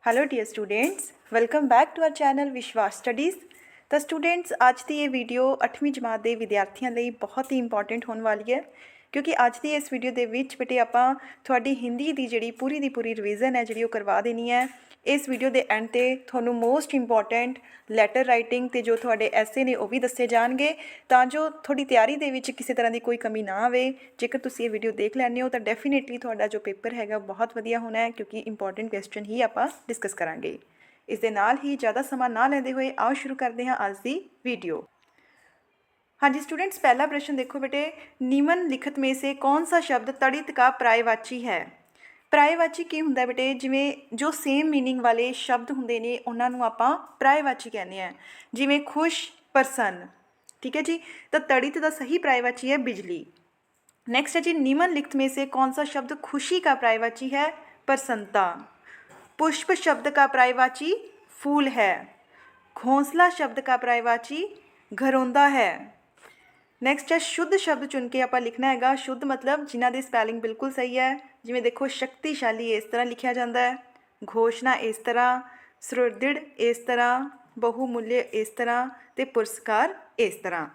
Hello dear students, welcome back to our channel Vishwas studies. तो students अज की ये वीडियो 8वीं जमात के विद्यार्थियों लिए बहुत ही इंपॉर्टेंट होने वाली है, क्योंकि अज की इस वीडियो के बेटे आपां थोड़ी हिंदी की जी पूरी रिविजन है जी करवा देनी है। इस वीडियो के एंड ते थोनों मोस्ट इंपॉर्टेंट लैटर राइटिंग ते जो थोड़े ऐसे ने वह भी दसे जाएंगे, तो जो थोड़ी तैयारी के किसी तरह की कोई कमी ना आए। जेकर तुम ये वीडियो देख लैंदे हो तो डेफिनेटली थोड़ा जो पेपर है बहुत वधिया होना है, क्योंकि इंपॉर्टेंट क्वेश्चन ही आप डिस्कस करांगे। इस दे नाल ही ज़्यादा समा ना लेंदे हुए आओ शुरू करते हैं अज की वीडियो। हाँ जी स्टूडेंट्स, पहला प्रश्न देखो बेटे, निम्नलिखित में से कौन सा शब्द तड़ित का पर्यायवाची है। पर्यायवाची की होंगे बेटे, जिमें जो सेम मीनिंग वाले शब्द होंगे ने उन्होंने आप पर्यायवाची कहने हैं, जिमें खुश, प्रसन्न। ठीक है जी, तो तड़ित का सही पर्यायवाची है बिजली। नेक्स्ट है जी, निम्नलिखित में से कौन सा शब्द खुशी का पर्यायवाची है, प्रसन्नता। पुष्प शब्द का पर्यायवाची फूल है। घोंसला शब्द का पर्यायवाची घरौंदा है। नैक्सट है, शुद्ध शब्द चुन के आप लिखना है। शुद्ध मतलब जिन्हों की स्पैलिंग बिल्कुल सही है, जिमें देखो शक्तिशाली इस तरह लिखा जाता है, घोषणा इस तरह, सुदृढ़ इस तरह, बहुमूल्य इस तरह, तो पुरस्कार इस तरह।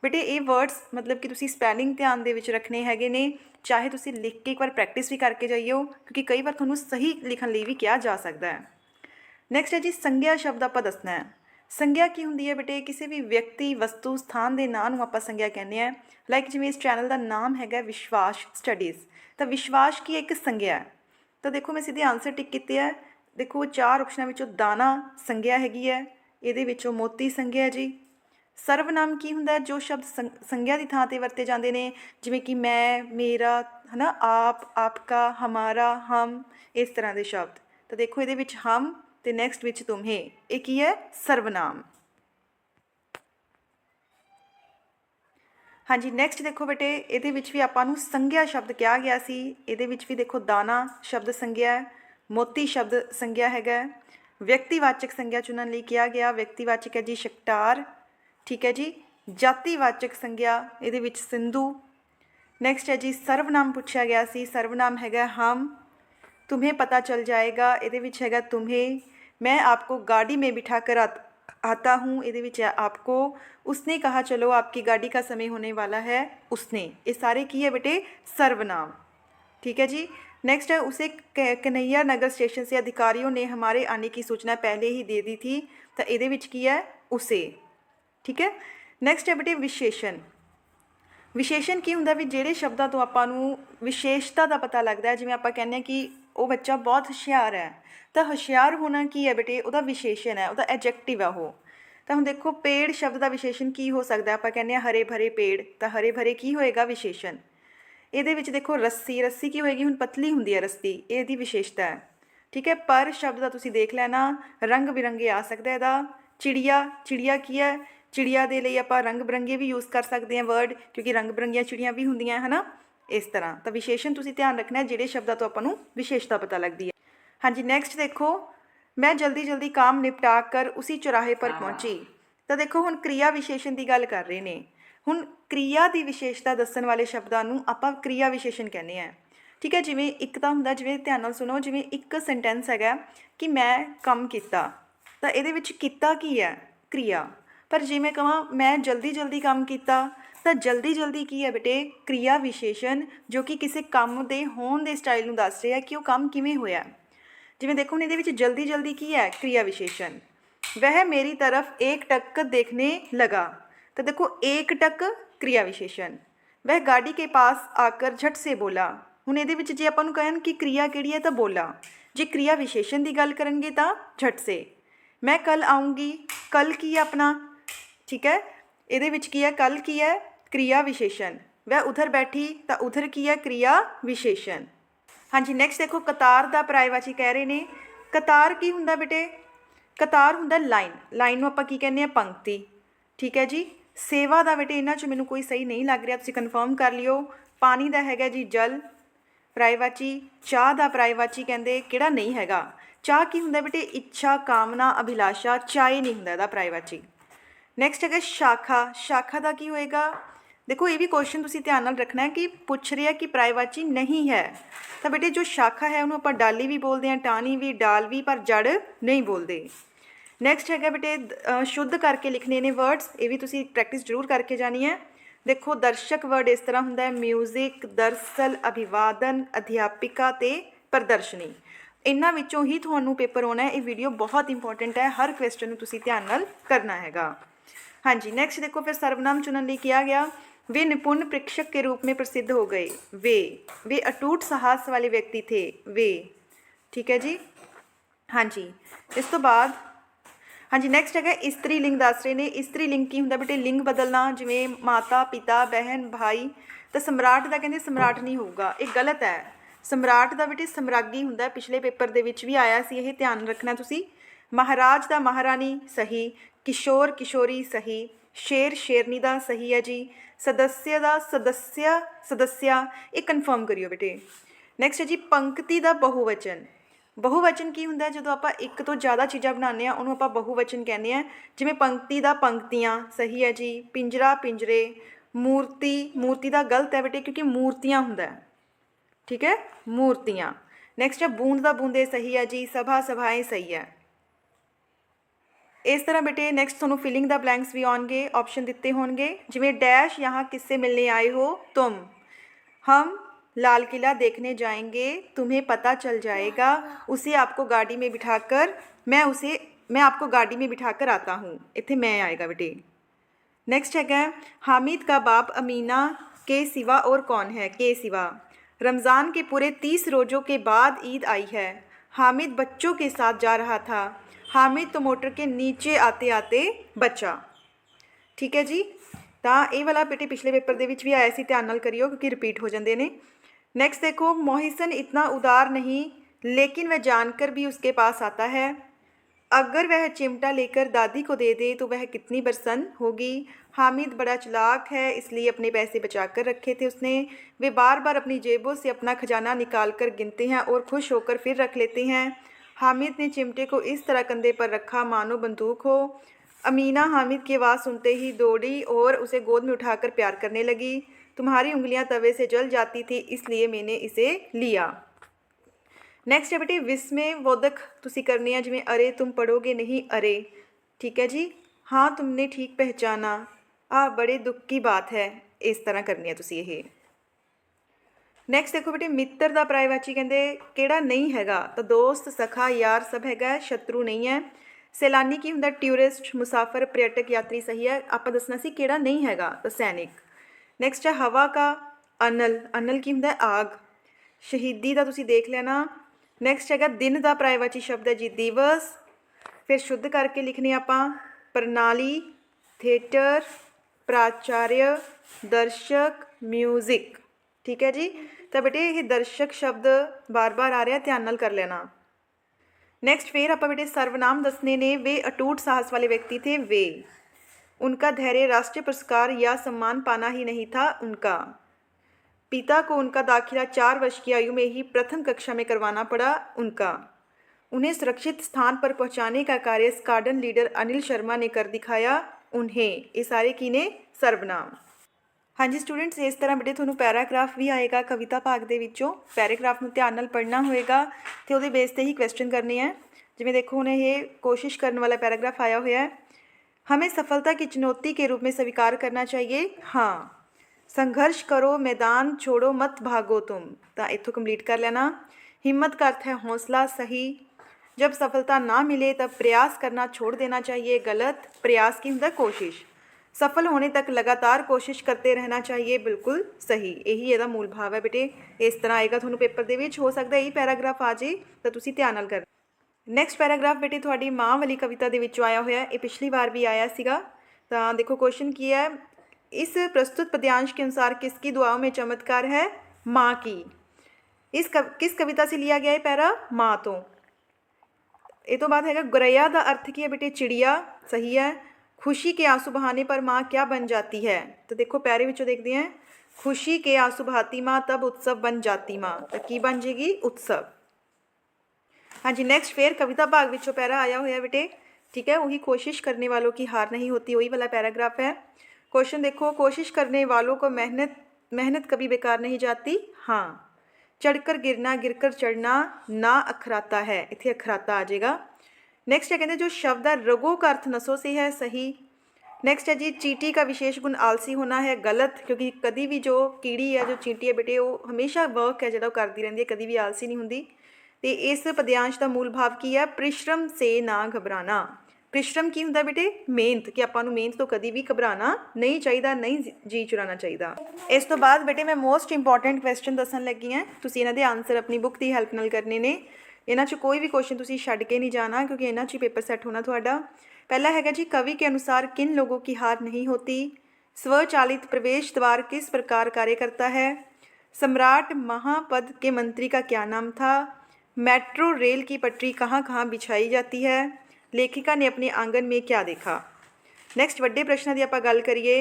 बेटे ये वर्ड्स मतलब कि तुसी स्पैलिंग ध्यान दे विच रखने हैगे ने, चाहे तुसी लिख के एक बार प्रैक्टिस भी करके जाइयो, क्योंकि कई बार तुहानूं सही लिखण लई भी कहा जा सकता है। नैक्सट है जी, संज्ञा शब्द आप दसना है। संज्ञा की होंगी है बेटे, किसी भी व्यक्ति, वस्तु, स्थान के नाम को आप संज्ञा कहने हैं। लाइक जिमें इस चैनल का नाम है विश्वास स्टडीज़, तो विश्वास की एक संज्ञा है। तो देखो मैं सीधे आंसर टिक किए है। देखो 4 ऑप्शनों में दाना संज्ञा हैगी है, ये मोती संज्ञा है जी। सर्वनाम की होंगे, जो शब्द संज्ञा की थां पर वरते जाते हैं, जिमें कि मैं, मेरा, है ना, आप, आपका, हमारा, हम, इस तरह के शब्द। तो देखो ये हम तो नैक्सट विच तुम्हें, एक ही है सर्वनाम। हाँ जी, नैक्सट देखो बेटे, ये भी आपां संज्ञा शब्द कहा गया सी। ये भी देखो दाना शब्द संज्ञा है, मोती शब्द संज्ञा है। व्यक्तिवाचक संज्ञा चुनने लिए कहा गया, व्यक्तिवाचक है जी शकटार। ठीक है जी, जातिवाचक संज्ञा ये सिंधु। नैक्सट है जी, सर्वनाम पूछा गया सी, सर्वनाम है हम। तुम्हें पता चल जाएगा, ये है तुम्हें। मैं आपको गाड़ी में बिठा कर आता हूँ, ये आपको। उसने कहा चलो आपकी गाड़ी का समय होने वाला है, उसने। ये सारे की है बेटे सर्वनाम। ठीक है जी। नेक्स्ट है, उसे कन्हैया नगर स्टेशन से अधिकारियों ने हमारे आने की सूचना पहले ही दे दी थी, तो ये की है उसे। ठीक है। नेक्स्ट है बेटे विशेषण। विशेषण की होंगे भी, ਜਿਹੜੇ शब्दों तो आपू विशेषता का पता लगता है, जिमें आप कहने कि वह बच्चा बहुत हुशियार है, तो हुशियार होना की है बेटे, वह विशेषण है, वह एडजैक्टिव है। वो तो हम देखो पेड़ शब्द का विशेषण की हो सकता है, आप कहने हरे भरे पेड़, तो हरे भरे की होएगा विशेषण। ये देखो रस्सी, रस्सी की होएगी, हुण पतली होंगी है रस्सी, ये विशेषता है। ठीक है। पर शब्द का तुसीं देख लेना, रंग बिरंगे आ सकता है इसका। चिड़िया, चिड़िया की है, चिड़िया के लिए आप रंग बिरंगे भी यूज़ कर सकते हैं वर्ड, क्योंकि रंग बिरंगिया चिड़िया भी होंदियां है ना, इस तरह। तो विशेषण तुसीं ध्यान रखना है, जिहड़े शब्दों तो आपनूं विशेषता पता लगती है। हाँ जी, नैक्सट देखो, मैं जल्दी जल्दी काम निपटा कर उसी चौराहे पर पहुँची। तो देखो हुण क्रिया विशेषण की गल कर रहे हैं। हुण क्रिया की विशेषता दस्सण वाले शब्दों नूं आपां क्रिया विशेषण कहने हैं। ठीक है। जिमें एक तो हुंदा, जिमें ध्यान नाल सुनो, जिमें एक सेंटेंस है कि मैं काम किया, तो ये किता की है क्रिया। पर जे मैं कहां मैं जल्दी जल्दी काम किया, तो जल्दी जल्दी की है बेटे क्रिया विशेषण, जो कि किसी काम के होने के स्टाइल में दस रहा है कि वह काम किवें होया। जिवें देखो हुण ये जल्दी जल्दी की है क्रिया विशेषण। वह मेरी तरफ एक टक देखने लगा, तो देखो एक टक क्रिया विशेषण। वह गाड़ी के पास आकर झट से बोला। हुण ये जे आपां कहन कि क्रिया किहड़ी है, तो बोला। जे क्रिया विशेषण की गल करेंगे तो झट से। मैं कल आऊँगी, कल की है अपना। ठीक है। ये की है कल की है क्रिया विशेषण। वह उधर बैठी, तो उधर की है क्रिया विशेषण। हाँ जी, नैक्सट देखो कतार का पर्यायवाची कह रहे हैं। कतार की होंगे बेटे, कतार होंगे लाइन, लाइन में आप की कहने पंक्ति। ठीक है जी। सेवा का बेटे इन्हों मैनू कोई सही नहीं लग रहा, तुसीं कन्फर्म कर लियो। पानी का है जी जल पर्यायवाची। चाह का पर्यायवाची कहते किहड़ा नहीं हैगा। चाह की होंगे बेटे इच्छा, कामना, अभिलाषा। चाय नहीं होंगे इसका पर्यायवाची। नैक्सट है शाखा, शाखा का की होएगा देखो ये भी क्वेश्चन तुसी ध्यान नाल रखना है कि पुछ रहा कि परायवाची नहीं है, तो बेटे जो शाखा है उन्होंने आप डाली भी बोलते हैं, टाणी भी, डाल भी, पर जड़ नहीं बोलते। नैक्सट है बेटे शुद्ध करके लिखने ने वर्ड्स, ये भी तुसी प्रैक्टिस जरूर करके जानी है। देखो दर्शक वर्ड इस तरह होंगे म्यूजिक, दरअसल, अभिवादन, अध्यापिका ते प्रदर्शनी। इन्हां विचों ही तुहानूं पेपर आना है। ये वीडियो बहुत इंपॉर्टेंट है, हर क्वेश्चन तुसी ध्यान नाल करना हैगा। हाँ जी, नैक्सट देखो फिर सर्वनाम चुनने लिए किया गया। वे निपुण परीक्षक के रूप में प्रसिद्ध हो गए। वे अटूट साहस वाले व्यक्ति थे। वे, ठीक है जी। हाँ जी, इस तो बाद हाँ जी नैक्सट है इस्त्री लिंग दस रहे हैं। इस्त्री लिंग की होंगे बेटे लिंग बदलना, जिमें माता, पिता, बहन, भाई। तो सम्राट का कहते सम्राट नहीं होगा, ये गलत है। सम्राट का बेटे सम्रागी होंगे, पिछले पेपर के भी आया सी, यह ध्यान रखना तुसी। महाराज का महारानी सही, किशोर किशोरी सही, शेर शेरनी का सही है जी। सदस्य का सदस्य सदस्या, ये कन्फर्म करियो बेटे। नैक्सट है जी पंक्ति का बहुवचन। बहुवचन की होंगे जो आप एक तो ज़्यादा चीज़ा बनाने उन्होंने आप बहुवचन कहने हैं, जिमें पंक्ति का पंक्तियाँ सही है जी। पिंजरा पिंजरे, मूर्ति मूर्ति का गलत है बेटे क्योंकि मूर्तियाँ होंगे, ठीक है, मूर्तियाँ। नैक्सट है बूंद का बूंदे सही है जी। सभा सभाएं सही है। इस तरह बेटे नैक्सट थोनों फिलिंग द ब्लैंक्स भी आउणगे, ऑप्शन दिते होंगे, जिमें डैश यहाँ किससे मिलने आए हो तुम। हम लाल किला देखने जाएंगे, तुम्हें पता चल जाएगा, उसे आपको गाड़ी में बिठाकर मैं आपको गाड़ी में बिठाकर आता हूँ, इत्थे मैं आएगा बेटे। नेक्स्ट है हामिद का बाप अमीना के सिवा और कौन है। के सिवा। रमज़ान के पूरे 30 रोज़ों के बाद ईद आई है। हामिद बच्चों के साथ जा रहा था। हामिद तो मोटर के नीचे आते आते बचा, ठीक है जी। तो ये वाला बेटे पिछले पेपर के भी आया सी, ध्यान नाल करियो क्योंकि रिपीट हो जाते हैं। नेक्स्ट देखो मोहिसन इतना उदार नहीं, लेकिन वह जानकर भी उसके पास आता है। अगर वह चिमटा लेकर दादी को दे दे तो वह कितनी प्रसन्न होगी। हामिद बड़ा चालाक है, इसलिए अपने पैसे बचा कर रखे थे उसने। वे बार बार अपनी जेबों से अपना खजाना निकाल कर गिनते हैं और खुश होकर फिर रख लेते हैं। हामिद ने चिमटे को इस तरह कंधे पर रखा मानो बंदूक हो। अमीना हामिद की आवाज़ सुनते ही दौड़ी और उसे गोद में उठाकर प्यार करने लगी। तुम्हारी उंगलियां तवे से जल जाती थी, इसलिए मैंने इसे लिया। नैक्सट है बेटे विस्मय बोधक तुसी करनी है, जिमें अरे तुम पढ़ोगे नहीं अरे, ठीक है जी। हाँ तुमने ठीक पहचाना, बड़े दुख की बात है, इस तरह करनी है तुसी ये। नैक्सट देखो बेटे मित्र का परायवाची कहते केड़ा नहीं हैगा, तो दोस्त, सखा, यार सब हैगा, शत्रु नहीं है। सैलानी की होंगे टूरिस्ट, मुसाफर, पर्यटक, यात्री सही है। आप दसना सी केड़ा नहीं हैगा, तो सैनिक। नैक्सट है हवा का अनल, अनल की होंगे आग। शहीदी का तुसी देख लेना। नैक्सट है दिन का परायवाची शब्द है जी दिवस। फिर शुद्ध करके लिखने आप प्रणाली, थिएटर, प्राचार्य, दर्शक, म्यूजिक, ठीक है जी। तो बेटे ये दर्शक शब्द बार बार आ रहा है, ध्यान नाल कर लेना। नैक्सट फिर आप बेटे सर्वनाम दसने ने। वे अटूट साहस वाले व्यक्ति थे। वे, उनका धैर्य राष्ट्रीय पुरस्कार या सम्मान पाना ही नहीं था। उनका पिता को उनका दाखिला 4 वर्ष की आयु में ही प्रथम कक्षा में करवाना पड़ा। उनका उन्हें सुरक्षित स्थान पर पहुंचाने का कार्य स्क्वाड्रन लीडर अनिल शर्मा ने कर दिखाया। उन्हें, ये सारे की ने सर्वनाम। हाँ जी स्टूडेंट्स, इस तरह बेटे थोनों पैराग्राफ भी आएगा कविता भाग के विचों। पैराग्राफ में ध्यान नाल पढ़ना होएगा तो वो बेस ते ही क्वेश्चन करने हैं। जिमें देखो उन्हें ये कोशिश करने वाला पैराग्राफ आया हुआ है। हमें सफलता की चुनौती के रूप में स्वीकार करना चाहिए। हाँ, संघर्ष करो, मैदान छोड़ो, मत भागो तुम। तो इतों कंप्लीट कर लेना। हिम्मत का अर्थ है हौसला, सही। जब सफलता ना मिले तब प्रयास करना छोड़ देना चाहिए, गलत। प्रयास की होंगे कोशिश। सफल होने तक लगातार कोशिश करते रहना चाहिए, बिल्कुल सही। यही ਇਹਦਾ मूल भाव है बेटे। इस तरह आएगा ਤੁਹਾਨੂੰ पेपर ਦੇ ਵਿੱਚ। हो सकता यही पैराग्राफ आ जाए तो ਤੁਸੀਂ ਧਿਆਨ ਨਾਲ ਕਰ। नैक्सट पैराग्राफ बेटे थोड़ी माँ वाली कविता के विचों आया हुआ है। ये पिछली बार भी आया सीगा। तो देखो क्वेश्चन की है, इस प्रस्तुत पद्यांश के अनुसार किसकी दुआओं में चमत्कार है। माँ की। किस कविता से लिया गया है पैरा। माँ तो। ये तो बात है गुरैया का अर्थ की है बेटे चिड़िया, सही है। खुशी के आंसू बहाने पर माँ क्या बन जाती है। तो देखो पैरे विचों देखते हैं, खुशी के आंसू बहाती माँ तब उत्सव बन जाती माँ। तो की बन जाएगी उत्सव। हाँ जी नैक्सट फिर कविता भाग विचों पैरा आया हुआ है बेटे, ठीक है। वही कोशिश करने वालों की हार नहीं होती, वही वाला पैराग्राफ है। क्वेश्चन देखो, कोशिश करने वालों को मेहनत कभी बेकार नहीं जाती। हाँ। चढ़कर गिरना, गिरकर चढ़ना ना अखराता है, इतने अखराता आ जाएगा। नेक्स्ट है कहते हैं जो शब्द है रगों का अर्थ नसों से है, सही। नेक्स्ट है जी चींटी का विशेष गुण आलसी होना है, गलत, क्योंकि कभी भी जो कीड़ी है जो चींटी है बेटे वो हमेशा वर्क है जो करती रहती है, कभी भी आलसी नहीं होंगी। तो इस पद्यांश का मूल भाव की है परिश्रम से ना घबराना। परिश्रम की ਹੁੰਦਾ बेटे ਮਿਹਨਤ, कि ਆਪਾਂ ਨੂੰ ਮਿਹਨਤ ਤੋਂ ਕਦੀ ਵੀ ਘਬਰਾਣਾ ਨਹੀਂ ਚਾਹੀਦਾ, ਨਹੀਂ ਜੀ ਚੁਰਾਣਾ ਚਾਹੀਦਾ। ਇਸ ਤੋਂ ਬਾਅਦ ਬੇਟੇ ਮੈਂ ਮੋਸਟ ਇੰਪੋਰਟੈਂਟ ਕੁਐਸਚਨ ਦੱਸਣ ਲੱਗੀ ਹਾਂ, ਤੁਸੀਂ ਇਹਨਾਂ ਦੇ ਆਨਸਰ ਆਪਣੀ ਬੁੱਕ ਦੀ ਹੈਲਪ ਨਾਲ ਕਰਨੇ ਨੇ। ਇਹਨਾਂ 'ਚ ਕੋਈ ਵੀ ਕੁਐਸਚਨ ਤੁਸੀਂ ਛੱਡ ਕੇ ਨਹੀਂ ਜਾਣਾ, क्योंकि ਇਹਨਾਂ 'ਚ ਹੀ पेपर सेट होना ਤੁਹਾਡਾ। पहला हैगा जी कवि के अनुसार किन लोगों की हार नहीं होती। स्वचालित प्रवेश द्वार किस प्रकार कार्य करता है। सम्राट महापद के मंत्री का क्या नाम था। मेट्रो रेल की पटरी कहाँ कहाँ बिछाई जाती है। लेखिका ने अपने आंगन में क्या देखा। नैक्सट वड्डे प्रश्नों की आपां गल करिए।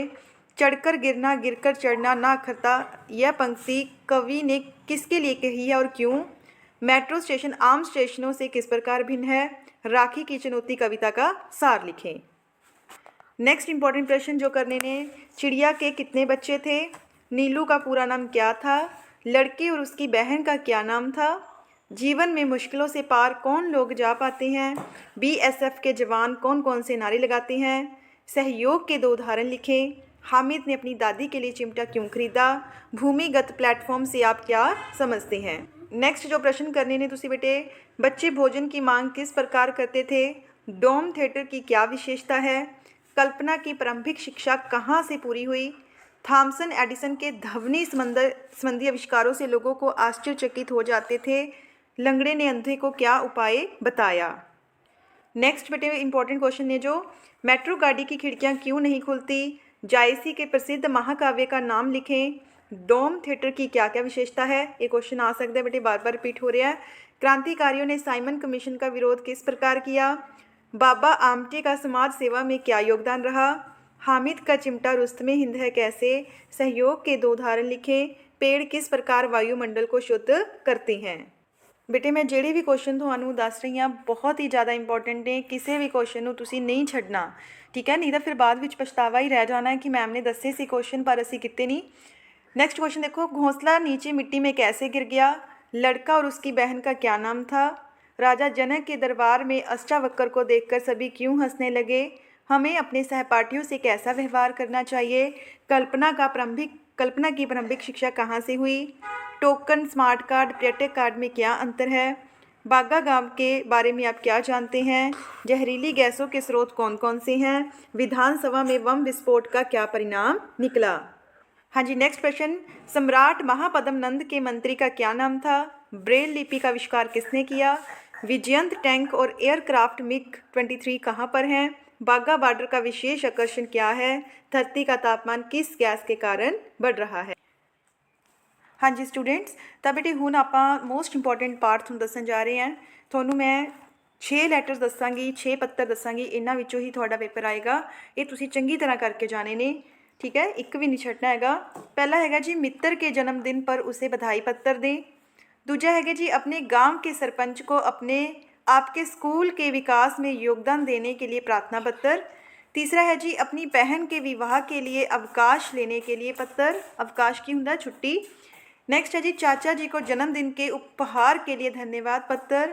चढ़कर गिरना, गिरकर चढ़ना ना अखरता, यह पंक्ति कवि ने किसके लिए कही है और क्यों। मेट्रो स्टेशन आम स्टेशनों से किस प्रकार भिन्न है। राखी की चुनौती कविता का सार लिखें। नेक्स्ट इंपॉर्टेंट प्रश्न जो करने ने, चिड़िया के कितने बच्चे थे। नीलू का पूरा नाम क्या था। लड़के और उसकी बहन का क्या नाम था। जीवन में मुश्किलों से पार कौन लोग जा पाते हैं। बीएसएफ के जवान कौन कौन से नारे लगाते हैं। सहयोग के 2 उदाहरण लिखें। हामिद ने अपनी दादी के लिए चिमटा क्यों खरीदा। भूमिगत प्लेटफॉर्म से आप क्या समझते हैं। नेक्स्ट जो प्रश्न करने ने तुसी बेटे, बच्चे भोजन की मांग किस प्रकार करते थे। डोम थिएटर की क्या विशेषता है। कल्पना की प्रारंभिक शिक्षा कहाँ से पूरी हुई। थॉमसन एडिसन के ध्वनि संबंधी आविष्कारों से लोगों को आश्चर्यचकित हो जाते थे। लंगड़े ने अंधे को क्या उपाय बताया। नेक्स्ट बेटे इंपॉर्टेंट क्वेश्चन ने जो, मेट्रो गाड़ी की खिड़कियां क्यों नहीं खुलती। जायसी के प्रसिद्ध महाकाव्य का नाम लिखें। डोम थिएटर की क्या क्या विशेषता है। ये क्वेश्चन आ सकता है बेटे, बार बार रिपीट हो रहा है। क्रांतिकारियों ने साइमन कमीशन का विरोध किस प्रकार किया। बाबा आमटे का समाज सेवा में क्या योगदान रहा। हामिद का चिमटा रुस्तमे हिंद है कैसे। सहयोग के 2 उदाहरण लिखें। पेड़ किस प्रकार वायुमंडल को शुद्ध करते हैं। बेटे मैं ਜਿਹੜੇ भी क्वेश्चन ਤੁਹਾਨੂੰ ਦੱਸ ਰਹੀ ਹਾਂ बहुत ही ज़्यादा इंपॉर्टेंट ने, किसी भी क्वेश्चन ਨੂੰ ਤੁਸੀਂ नहीं छड्डना, ठीक है, नहीं तो फिर बाद ਵਿੱਚ पछतावा ही रह जाना है कि मैम ने दसे सी क्वेश्चन पर असी किते नहीं। नेक्स्ट क्वेश्चन देखो, घोंसला नीचे मिट्टी में कैसे गिर गया। लड़का और उसकी बहन का क्या नाम था। राजा जनक के दरबार में अष्टावक्र को देखकर सभी क्यों हंसने लगे। हमें अपने सहपाठियों से कैसा व्यवहार करना चाहिए। कल्पना की प्रारंभिक शिक्षा कहाँ से हुई। टोकन, स्मार्ट कार्ड, पर्यटक कार्ड में क्या अंतर है। बागा गांव के बारे में आप क्या जानते हैं। जहरीली गैसों के स्रोत कौन कौन से हैं। विधानसभा में बम विस्फोट का क्या परिणाम निकला। हाँ जी, नेक्स्ट प्रश्न, सम्राट महापद्म नंद के मंत्री का क्या नाम था। ब्रेल लिपि का आविष्कार किसने किया। विजयंत टैंक और एयरक्राफ्ट MiG-23 कहाँ पर हैं। बाघा बॉर्डर का विशेष आकर्षण क्या है। धरती का तापमान किस गैस के कारण बढ़ रहा है। हाँ जी स्टूडेंट्स, तो बेटे हुण आपां मोस्ट इंपॉर्टेंट पार्ट तुहानूं दस्सण जा रहे हैं। तुहानूं मैं 6 लैटर्स दसांगी, 6 पत्तर दसांगी, इन्हां विचों ही तुहाडा पेपर आएगा। ये तुसीं चंगी तरह करके जाने ने, ठीक है, एक भी नहीं छड्डना हैगा। पहला हैगा जी मित्र के जन्मदिन पर उसे बधाई पत्र दें। दूजा हैगा जी अपने गांव के सरपंच को आपके स्कूल के विकास में योगदान देने के लिए प्रार्थना पत्र। तीसरा है जी अपनी बहन के विवाह के लिए अवकाश लेने के लिए पत्र। अवकाश की हुंदा छुट्टी। नेक्स्ट है जी चाचा जी को जन्मदिन के उपहार के लिए धन्यवाद पत्र।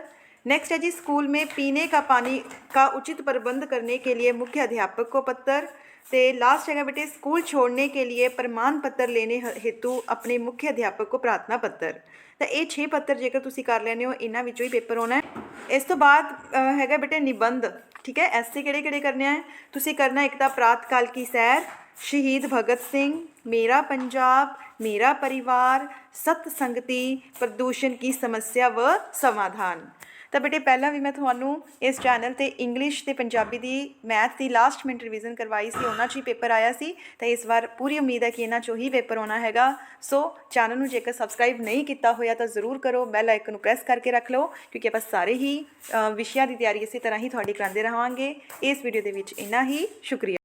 नेक्स्ट है जी स्कूल में पीने का पानी का उचित प्रबंध करने के लिए मुख्य अध्यापक को पत्र। तो लास्ट है बेटे स्कूल छोड़ने के लिए प्रमाण पत्र लेने हेतु अपने मुख्य अध्यापक को प्रार्थना पत्र। तो ये 6 पत्र जेकर तुसी कर लेने हो, इन्हां विचों ही पेपर होना है। इस तो बाद हैगा बेटे निबंध, ठीक है। ऐसे किहड़े करने हैं तुसी करना, एक तो प्रातकाल की सैर, शहीद भगत सिंह, मेरा पंजाब, मेरा परिवार, सतसंगति, प्रदूषण की समस्या व समाधान। तो बेटे पहला भी मैं थानू इस चैनल ते इंग्लिश ते पंजाबी दी मैथ की लास्ट मिनट रिविजन करवाई सी, उन्हां च ही पेपर आया सी। तो इस बार पूरी उम्मीद है कि इन्हां चों ही पेपर होना हैगा। सो चैनल नू जेकर सबसक्राइब नहीं किया होया तो जरूर करो, बैल आइकन नू प्रेस करके रख लो, क्योंकि आप सारे ही विषयां की तैयारी इसी तरह ही तुहाडी करांदे रहांगे। इस वीडियो दे विच इन्ना ही, शुक्रिया।